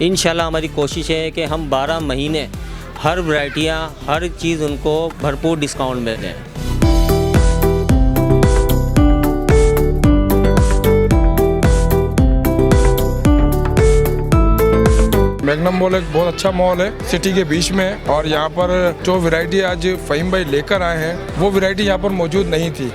इंशाल्लाह हमारी कोशिश है कि हम 12 महीने हर वैरायटियाँ, हर चीज़ उनको भरपूर डिस्काउंट में दें। मैग्नम मॉल एक बहुत अच्छा मॉल है, सिटी के बीच में है और यहाँ पर जो वैरायटी आज फ़हीम भाई लेकर आए हैं वो वैरायटी यहाँ पर मौजूद नहीं थी।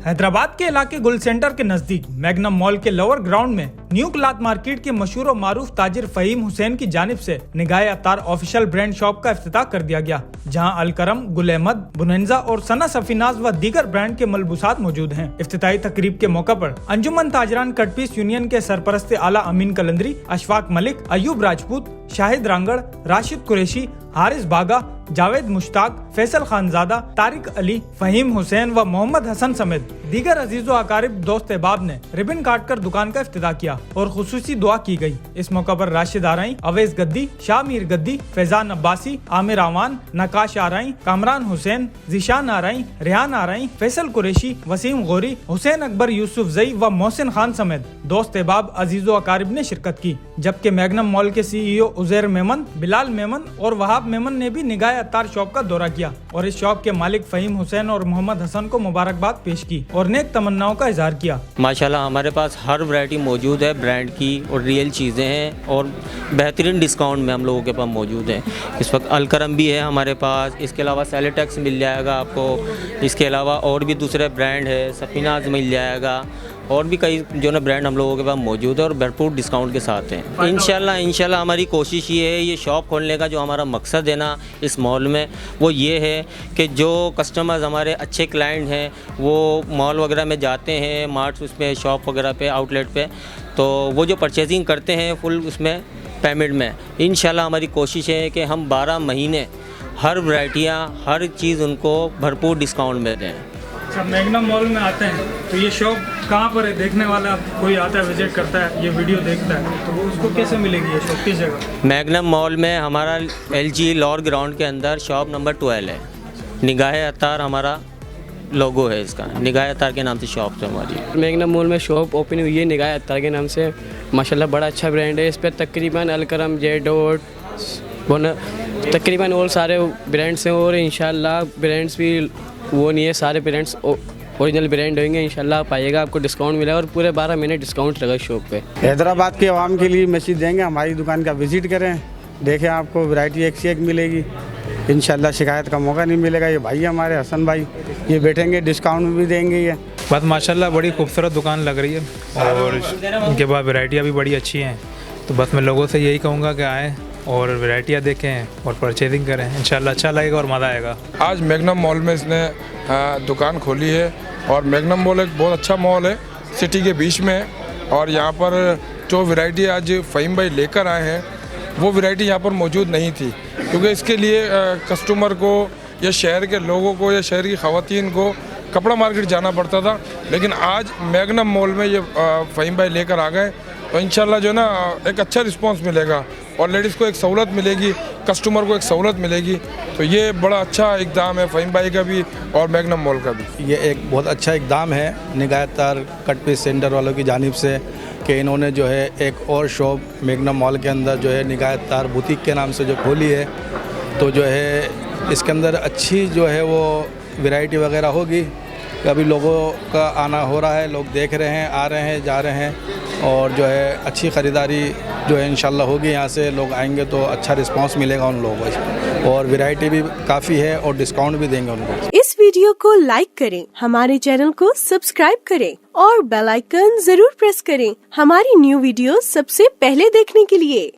हैदराबाद के इलाके गुल सेंटर के नजदीक मैग्नम मॉल के लोअर ग्राउंड में न्यू क्लाथ मार्केट के मशहूर और मारूफ ताजिर फ़हीम हुसैन की जानिब से निगाहे अत्तार ऑफिशियल ब्रांड शॉप का इफ्तिताह कर दिया गया, जहां अलकरम, गुल अहमद, बुनंजा और सना सफीनाज व दीगर ब्रांड के मलबूसात मौजूद हैं। इफ्तिताही तकरीब के मौका पर अंजुमन ताजरान कटपीस यूनियन के सरपरस्त आला अमीन कलंदरी, अशफाक मलिक, अयूब राजपूत, शाहिद रांगड़, राशिद कुरैशी, हारिस बागा, जावेद मुश्ताक, फैसल खानजादा, तारिक अली, फ़हीम हुसैन व मोहम्मद हसन समेत दीगर अजीजो अकारिब दोस्त अहबाब ने रिबन काट कर दुकान का इफ्तिताह किया और खुसूसी दुआ की गई। इस मौका पर राशिद आरई, अवैस गद्दी, शाह मीर गद्दी, फैजान अब्बासी, आमिर आवान, नकाश आरई, कामरान हुसैन, जिशान आरई, रेहान आरई, फैसल कुरैशी, वसीम गौरी, हुसैन अकबर यूसुफ जई व मोहसिन खान समेत दोस्त अहबाब अजीजो अकारिब ने शिरकत की। जबकि मैग्नम मॉल के CEO उजैर मेमन, बिलाल मेमन और वहाब मेमन ने भी निगाहे अत्तार शॉप का दौरा किया और इस शॉप के मालिक फ़हीम हुसैन और मोहम्मद हसन को मुबारकबाद पेश की और नेक तमन्नाओं का इजहार किया। माशाल्लाह हमारे पास हर वैरायटी मौजूद है, ब्रांड की और रियल चीज़ें हैं और बेहतरीन डिस्काउंट में हम लोगों के पास मौजूद हैं। इस वक्त अलकरम भी है हमारे पास, इसके अलावा सेलेटेक्स मिल जाएगा आपको, इसके अलावा और भी दूसरे ब्रांड है, सफीनाज मिल जाएगा और भी कई जो ना ब्रांड हम लोगों के पास मौजूद है और भरपूर डिस्काउंट के साथ हैं। इंशाल्लाह हमारी कोशिश ये है, ये शॉप खोलने का जो हमारा मकसद है ना इस मॉल में, वो ये है कि जो कस्टमर्स हमारे अच्छे क्लाइंट हैं वो मॉल वगैरह में जाते हैं, मार्ट्स उसमें, शॉप वगैरह पे, आउटलेट पे, तो वो जो परचेजिंग करते हैं फुल उसमें पेमेंट में, इंशाल्लाह हमारी कोशिश है कि हम 12 महीने हर वैरायटियाँ, हर चीज़ उनको भरपूर डिस्काउंट में दें। जब मैग्नम मॉल में आते हैं तो ये शॉप कहाँ पर है? देखने वाला कोई आता है, विजिट करता है, ये वीडियो देखता है, तो वो उसको कैसे मिलेगी ये शॉप, किस जगह? मैग्नम मॉल में हमारा LG लोअर ग्राउंड के अंदर शॉप नंबर 12 है। निगाहे अत्तार हमारा लोगो है, इसका निगाहे अत्तार के नाम से शॉप है हमारी। मैग्नम मॉल में शॉप ओपन हुई है निगाहे अत्तार के नाम से। माशाल्लाह बड़ा अच्छा ब्रांड है। इस पर तकरीबन अलकरम, जेडोट, तकरीबन और सारे ब्रांड्स हैं और इंशाल्लाह ब्रांड्स भी वो नहीं है, सारे ब्रांड्स ओरिजिनल ब्रांड होंगे। इंशाल्लाह आप आइएगा, आपको डिस्काउंट मिलेगा और पूरे 12 महीने डिस्काउंट रहेगा शॉप पे। हैदराबाद के आवाम के लिए मैसेज देंगे, हमारी दुकान का विज़िट करें, देखें आपको वैरायटी एक से एक मिलेगी। इंशाल्लाह शिकायत का मौका नहीं मिलेगा। ये भाई हमारे हसन भाई, ये बैठेंगे, डिस्काउंट भी देंगे। ये बस माशाल्लाह बड़ी खूबसूरत दुकान लग रही है और इनके बाद वैरायटियाँ भी बड़ी अच्छी हैं, तो बस मैं लोगों से यही कहूँगा कि आएँ और वैरायटियाँ देखें और परचेजिंग करें। इंशाल्लाह अच्छा लगेगा और मज़ा आएगा। आज मैग्नम मॉल में इसने दुकान खोली है और मैग्नम मॉल एक बहुत अच्छा मॉल है, सिटी के बीच में है और यहाँ पर जो वैरायटी आज फ़हीम भाई लेकर आए हैं वो वैरायटी यहाँ पर मौजूद नहीं थी, क्योंकि इसके लिए कस्टमर को या शहर के लोगों को या शहर की ख़वातीन को कपड़ा मार्केट जाना पड़ता था, लेकिन आज मैग्नम मॉल में ये फ़हीम भाई लेकर आ गए तो इंशाल्लाह जो ना एक अच्छा रिस्पांस मिलेगा और लेडीज़ को एक सहूलत मिलेगी, कस्टमर को एक सहूलत मिलेगी। तो ये बड़ा अच्छा इक़दाम है फ़हीम भाई का भी और मैग्नम मॉल का भी। ये एक बहुत अच्छा इक़दाम है निगाहे अत्तार कटपीस सेंटर वालों की जानिब से कि इन्होंने जो है एक और शॉप मैग्नम मॉल के अंदर जो है निगाहे अत्तार बुटीक के नाम से जो खोली है, तो जो है इसके अंदर अच्छी जो है वो वैरायटी वगैरह होगी। अभी लोगों का आना हो रहा है, लोग देख रहे हैं, आ रहे हैं, जा रहे हैं और जो है अच्छी ख़रीदारी जो है इंशाल्लाह होगी। यहाँ से लोग आएंगे तो अच्छा रिस्पांस मिलेगा उन लोगों को और वैरायटी भी काफ़ी है और डिस्काउंट भी देंगे उनको। इस वीडियो को लाइक करें, हमारे चैनल को सब्सक्राइब करें और बेल आइकन जरूर प्रेस करें हमारी न्यू वीडियो सबसे पहले देखने के लिए।